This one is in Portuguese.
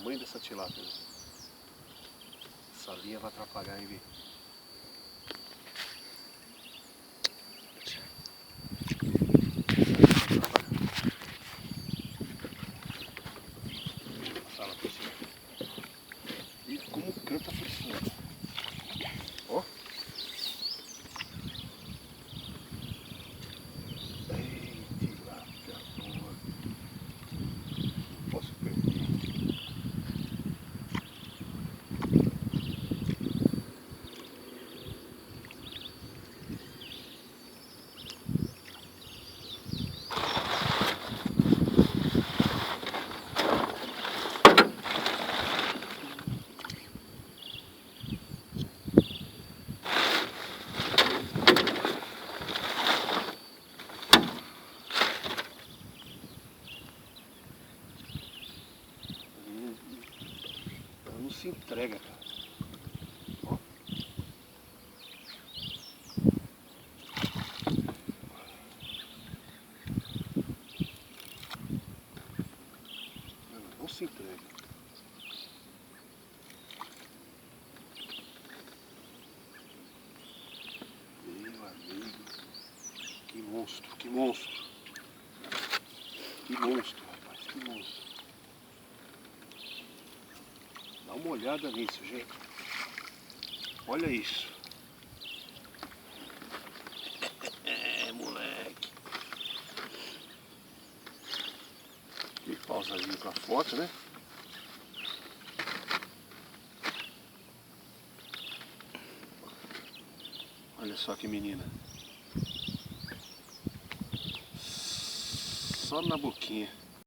tamanho dessa tilápia. Né? Essa linha vai atrapalhar, hein, Vi? Fala por cima. E como canta por cima. Ó. Ei, tilápia boa. Não posso perder. Não se entrega, cara. Ó. Não se entrega. Meu amigo. Que monstro, que monstro. Que monstro, rapaz, que monstro. Dá uma olhada nisso, gente. Olha isso. É, moleque. E pausazinho com a foto, né? Olha só que menina. Só na boquinha.